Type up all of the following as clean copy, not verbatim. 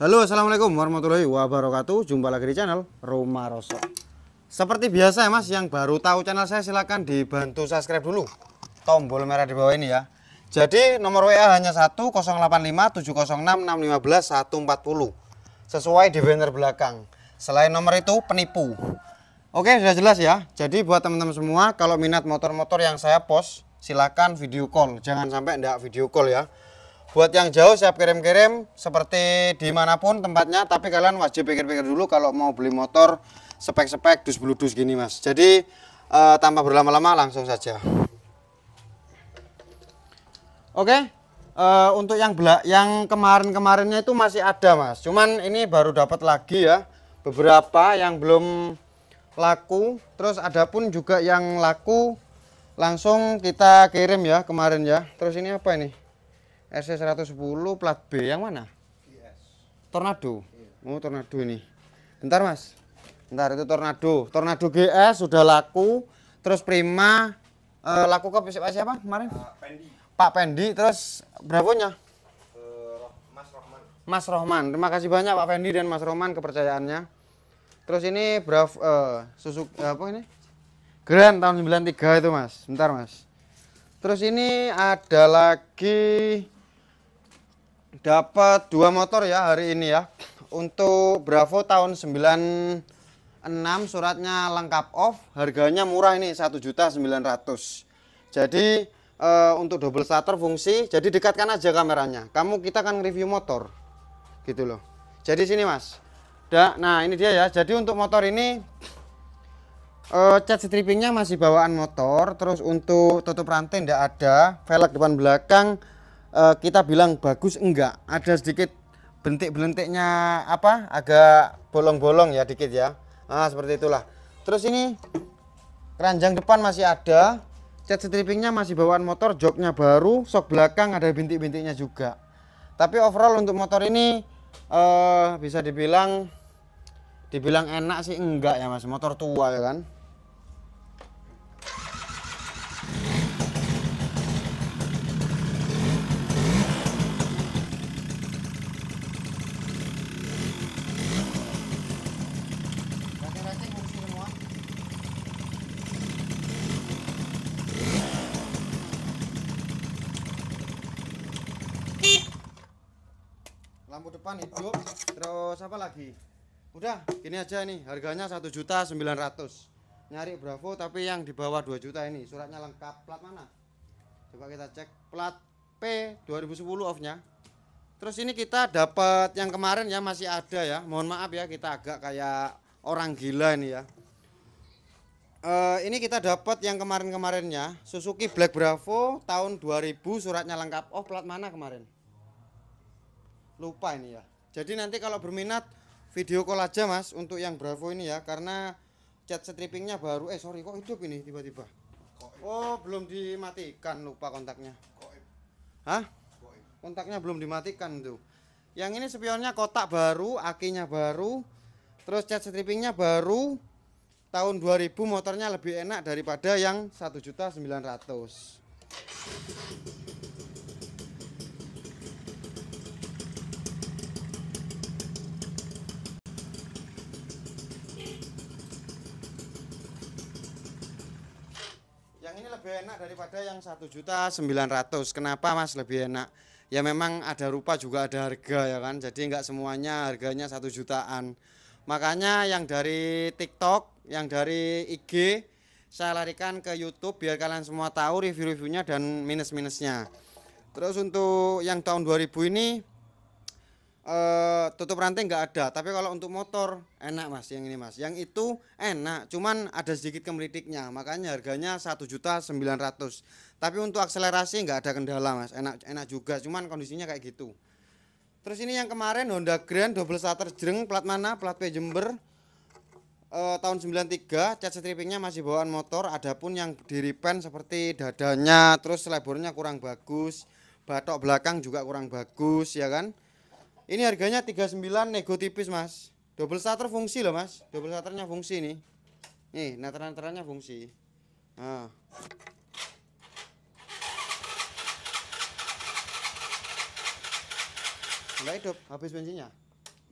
Halo, assalamualaikum warahmatullahi wabarakatuh. Jumpa lagi di channel Rumah Rosok. Seperti biasa ya mas, yang baru tahu channel saya silahkan dibantu subscribe dulu, tombol merah di bawah ini ya. Jadi nomor WA hanya 1085706651140 sesuai di banner belakang. Selain nomor itu penipu. Oke, sudah jelas ya. Jadi buat teman-teman semua, kalau minat motor-motor yang saya post, silahkan video call. Jangan sampai enggak video call ya. Buat yang jauh siap kirim-kirim seperti dimanapun tempatnya, tapi kalian wajib pikir-pikir dulu kalau mau beli motor spek-spek dus-bludus gini mas. Jadi tanpa berlama-lama langsung saja. Oke, untuk yang kemarin-kemarinnya itu masih ada mas. Cuman ini baru dapat lagi ya, beberapa yang belum laku. Terus ada pun juga yang laku langsung kita kirim ya kemarin ya. Terus ini apa ini? SC110 plat B yang mana? Tornado. Oh, Tornado ini. Bentar mas. Bentar, itu Tornado. Tornado GS sudah laku. Terus Prima laku ke siapa kemarin? Pak Pendi. Terus berapanya? Mas Rohman. Mas Rohman. Terima kasih banyak Pak Pendi dan Mas Rohman kepercayaannya. Terus ini Suzuki apa ini? Grand tahun 93 itu mas. Bentar mas. Terus ini ada lagi dapat dua motor ya hari ini ya. Untuk Bravo tahun 96 suratnya lengkap off, harganya murah ini 1.900.000. Jadi untuk double starter fungsi, jadi dekatkan aja kameranya. Kita kan review motor gitu loh. Jadi sini mas. Nah ini dia ya. Jadi untuk motor ini cat strippingnya masih bawaan motor. Terus untuk tutup rantai tidak ada. Velg depan belakang kita bilang bagus enggak, ada sedikit bentik-bentiknya apa, agak bolong-bolong ya dikit ya. Nah seperti itulah. Terus ini keranjang depan masih ada, cat strippingnya masih bawaan motor, joknya baru, sok belakang ada bintik-bintiknya juga. Tapi overall untuk motor ini bisa dibilang enak sih enggak ya mas, motor tua ya kan. Lampu depan hidup. Terus apa lagi? Udah gini aja nih, harganya 1.900.000. Nyari Bravo tapi yang di bawah 2 juta ini. Suratnya lengkap. Plat mana? Coba kita cek. Plat P 2010 off-nya. Terus ini kita dapat yang kemarin ya, masih ada ya. Mohon maaf ya, kita agak kayak orang gila ini ya. Ini kita dapat yang kemarin-kemarinnya, Suzuki Black Bravo tahun 2000, suratnya lengkap off. Plat mana kemarin? Lupa ini ya. Jadi nanti kalau berminat video call aja mas untuk yang Bravo ini ya, karena cat strippingnya baru. Sorry kok hidup ini tiba-tiba. Oh belum dimatikan, lupa kontaknya. Hah? Kontaknya belum dimatikan tuh. Yang ini spionnya kotak baru, akinya baru, terus cat strippingnya baru. Tahun 2000, motornya lebih enak daripada yang 1.900.000. Yang ini lebih enak daripada yang 1.900.000. Kenapa mas lebih enak? Ya memang ada rupa juga ada harga ya kan. Jadi nggak semuanya harganya 1 jutaan. Makanya yang dari TikTok, yang dari IG saya larikan ke YouTube biar kalian semua tahu review-reviewnya dan minus-minusnya. Terus untuk yang tahun 2000 ini tutup rantai nggak ada, tapi kalau untuk motor enak mas, yang ini mas, yang itu enak, cuman ada sedikit kemeritiknya, makanya harganya 1.900.000. Tapi untuk akselerasi nggak ada kendala mas, enak juga, cuman kondisinya kayak gitu. Terus ini yang kemarin Honda Grand double starter jreng, plat mana? Plat P Jember tahun 93, cat strippingnya masih bawaan motor. Adapun yang di repaint seperti dadanya, terus lebornya kurang bagus, batok belakang juga kurang bagus ya kan. Ini harganya 39, nego tipis mas. Double starter fungsi loh mas. Double starternya fungsi nih. Nih neteran-neterannya fungsi. Nah. Enggak hidup, habis bensinnya.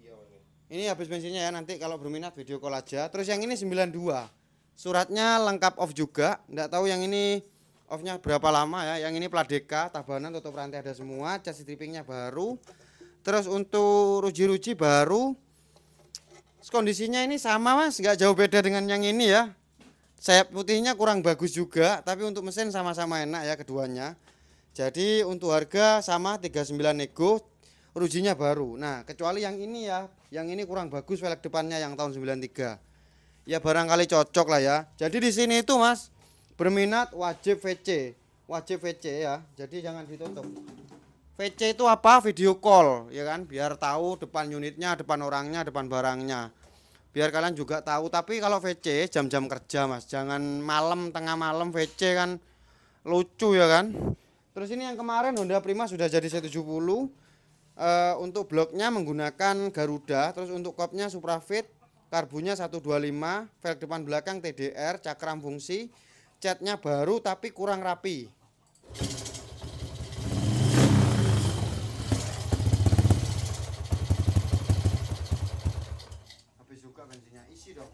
Iya ini. Ini habis bensinnya ya, nanti kalau berminat video call aja. Terus yang ini 92. Suratnya lengkap off juga. Nggak tahu yang ini off-nya berapa lama ya. Yang ini pladeka, tabanan, tutup rantai ada semua, chassis strippingnya baru. Terus untuk ruji-ruji baru. Kondisinya ini sama mas, nggak jauh beda dengan yang ini ya. Sayap putihnya kurang bagus juga, tapi untuk mesin sama-sama enak ya keduanya. Jadi untuk harga sama 39 nego, rujinya baru. Nah kecuali yang ini ya, yang ini kurang bagus velg depannya yang tahun 93. Ya barangkali cocok lah ya. Jadi di sini itu mas, berminat wajib VC ya. Jadi jangan ditutup. VC itu apa? Video call ya kan, biar tahu depan unitnya, depan orangnya, depan barangnya. Biar kalian juga tahu. Tapi kalau VC jam-jam kerja mas, jangan malam, tengah malam VC kan lucu ya kan. Terus ini yang kemarin Honda Prima sudah jadi 170. Untuk bloknya menggunakan Garuda. Terus untuk kopnya Suprafit, karbunya 125, velg depan belakang TDR, cakram fungsi, catnya baru tapi kurang rapi. Bensinnya isi dong.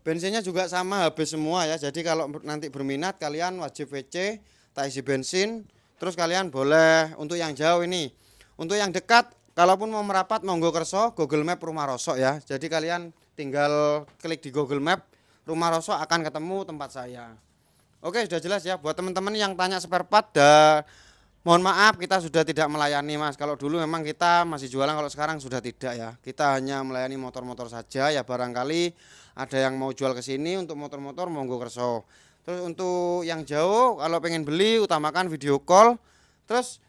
Bensinnya juga sama habis semua ya. Jadi kalau nanti berminat kalian wajib VC, tak isi bensin. Terus kalian boleh untuk yang jauh ini. Untuk yang dekat, kalaupun mau merapat monggo kerso, Google Map Rumah Rosok ya. Jadi kalian tinggal klik di Google Map Rumah Rosok akan ketemu tempat saya. Oke, sudah jelas ya. Buat teman-teman yang tanya spare part, mohon maaf kita sudah tidak melayani mas. Kalau dulu memang kita masih jualan, kalau sekarang sudah tidak ya. Kita hanya melayani motor-motor saja ya. Barangkali ada yang mau jual ke sini untuk motor-motor monggo kerso. Terus untuk yang jauh kalau pengen beli utamakan video call. Terus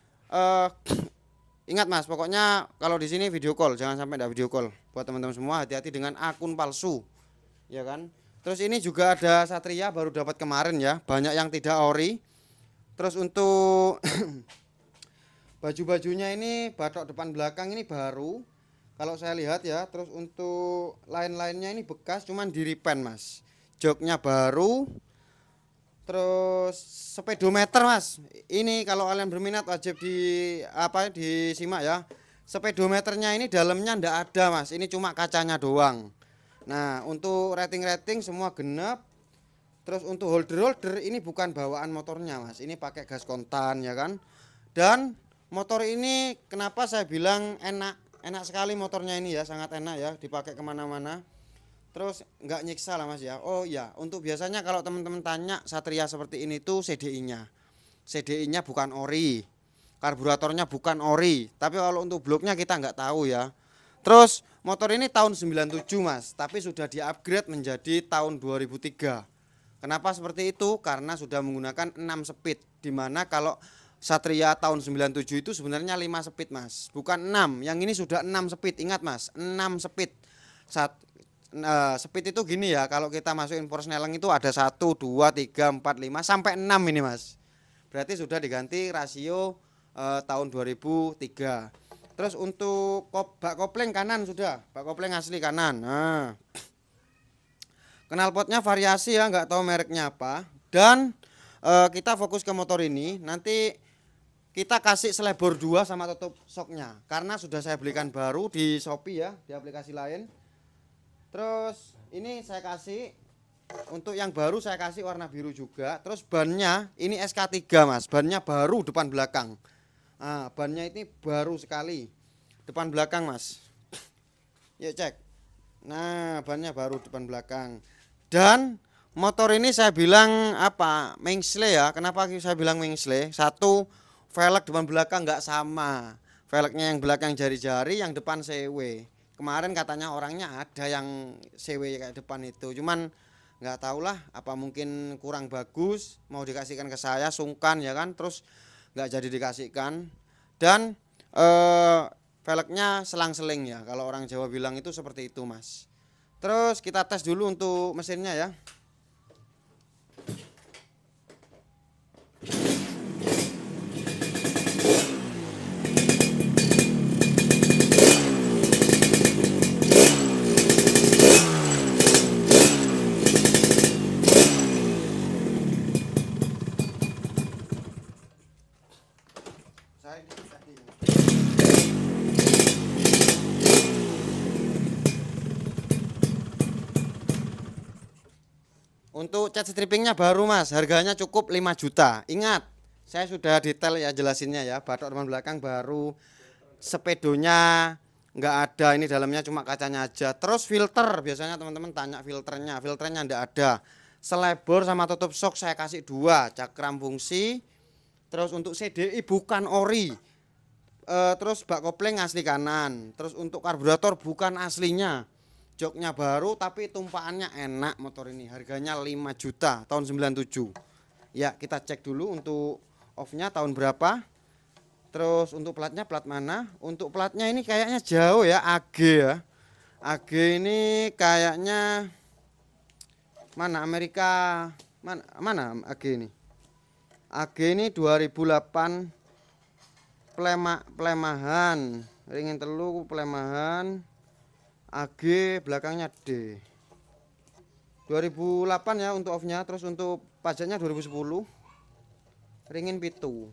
ingat mas, pokoknya kalau di sini video call, jangan sampai tidak video call. Buat teman-teman semua hati-hati dengan akun palsu ya kan. Terus ini juga ada Satria baru dapat kemarin ya. Banyak yang tidak ori. Terus untuk baju-bajunya ini batok depan belakang ini baru kalau saya lihat ya. Terus untuk lain-lainnya ini bekas cuman di repaint mas. Joknya baru. Terus speedometer mas. Ini kalau kalian berminat wajib disimak ya. Speedometernya ini dalamnya ndak ada mas. Ini cuma kacanya doang. Nah untuk rating-rating semua genap. Terus untuk holder ini bukan bawaan motornya mas, ini pakai gas kontan ya kan. Dan motor ini kenapa saya bilang enak sekali motornya ini ya, sangat enak ya, dipakai kemana-mana. Terus nggak nyiksa lah mas ya. Oh ya, untuk biasanya kalau teman-teman tanya Satria seperti ini tuh CDI-nya bukan ori, karburatornya bukan ori. Tapi kalau untuk bloknya kita nggak tahu ya. Terus motor ini tahun 97 mas, tapi sudah di-upgrade menjadi tahun 2003. Kenapa seperti itu? Karena sudah menggunakan 6 speed. Dimana kalau Satria tahun 97 itu sebenarnya 5 speed mas, bukan 6. Yang ini sudah 6 speed. Ingat mas, 6 speed. Speed itu gini ya, kalau kita masukin Forsnelling itu ada 1, 2, 3, 4, 5 sampai 6 ini mas. Berarti sudah diganti rasio tahun 2003. Terus untuk bak kopling kanan sudah, bak kopling asli kanan. Nah, knalpotnya variasi ya, nggak tahu mereknya apa. Dan kita fokus ke motor ini. Nanti kita kasih selebor 2 sama tutup shocknya, karena sudah saya belikan baru di Shopee ya, di aplikasi lain. Terus ini saya kasih untuk yang baru, saya kasih warna biru juga. Terus bannya ini SK3 mas, bannya baru depan belakang. Nah, bannya ini baru sekali depan belakang mas. Yuk cek. Nah bannya baru depan belakang. Dan motor ini saya bilang apa, mengsle ya. Kenapa saya bilang mengsle? Satu, velg depan belakang nggak sama. Velgnya yang belakang jari-jari, yang depan CW. Kemarin katanya orangnya ada yang CW kayak depan itu. Cuman nggak tahulah, apa mungkin kurang bagus, mau dikasihkan ke saya, sungkan ya kan. Terus nggak jadi dikasihkan. Dan velgnya selang-seling ya. Kalau orang Jawa bilang itu seperti itu mas. Terus kita tes dulu untuk mesinnya ya. Untuk cat strippingnya baru Mas, harganya cukup 5 juta. Ingat, saya sudah detail ya jelasinnya ya. Batok depan belakang baru, sepedonya nggak ada, ini dalamnya cuma kacanya aja. Terus filter, biasanya teman-teman tanya filternya nggak ada. Selebor sama tutup sok saya kasih 2, cakram fungsi. Terus untuk CDI bukan ori. Terus bak kopling asli kanan. Terus untuk karburator bukan aslinya. Joknya baru tapi tumpaannya enak motor ini. Harganya 5 juta tahun 97. Ya, kita cek dulu untuk off-nya tahun berapa. Terus untuk platnya plat mana? Untuk platnya ini kayaknya jauh ya, AG ya. AG ini kayaknya mana Amerika, mana AG ini? AG ini 2008 pelemahan, ringin telu pelemahan. AG belakangnya D 2008 ya untuk off-nya. Terus untuk pajaknya 2010, ringin pitu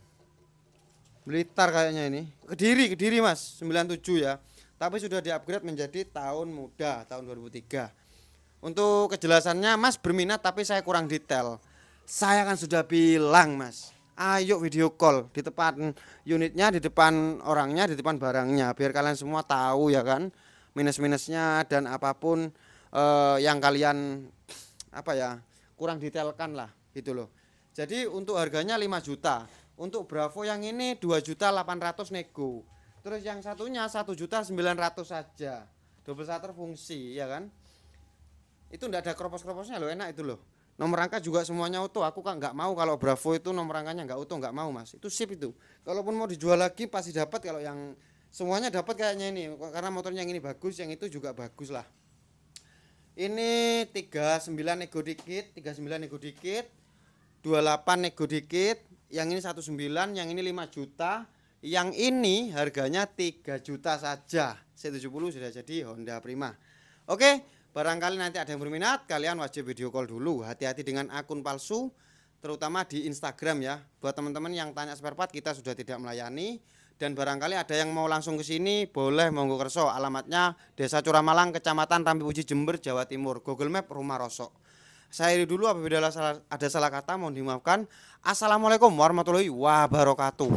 Blitar kayaknya ini. Kediri Mas, 97 ya. Tapi sudah di-upgrade menjadi tahun muda, tahun 2003. Untuk kejelasannya Mas berminat tapi saya kurang detail. Saya kan sudah bilang Mas, ayo video call di depan unitnya, di depan orangnya, di depan barangnya, biar kalian semua tahu ya kan, minus-minusnya dan apapun yang kalian apa ya kurang detailkan lah gitu loh. Jadi untuk harganya 5 juta. Untuk Bravo yang ini 2.800.000 nego. Terus yang satunya 1.900.000 saja. Double shutter fungsi ya kan. Itu enggak ada kropos-kroposnya loh, enak itu loh. Nomor rangka juga semuanya utuh. Aku kan nggak mau kalau Bravo itu nomor rangkanya nggak utuh, nggak mau Mas. Itu sip itu. Kalaupun mau dijual lagi pasti dapat. Kalau yang semuanya dapat kayaknya ini, karena motornya yang ini bagus, yang itu juga bagus lah. Ini 39 nego dikit, 39 nego dikit, 28 nego dikit, yang ini 19, yang ini 5 juta, yang ini harganya 3 juta saja. C70 sudah jadi Honda Prima. Oke, barangkali nanti ada yang berminat, kalian wajib video call dulu. Hati-hati dengan akun palsu, terutama di Instagram ya. Buat teman-teman yang tanya spare part, kita sudah tidak melayani. Dan barangkali ada yang mau langsung ke sini, boleh monggo kerso. Alamatnya Desa Curamalang, Kecamatan Rampipuji, Jember, Jawa Timur. Google Map Rumah Rosok. Saya dulu apabila ada salah kata mohon dimaafkan. Assalamualaikum warahmatullahi wabarakatuh.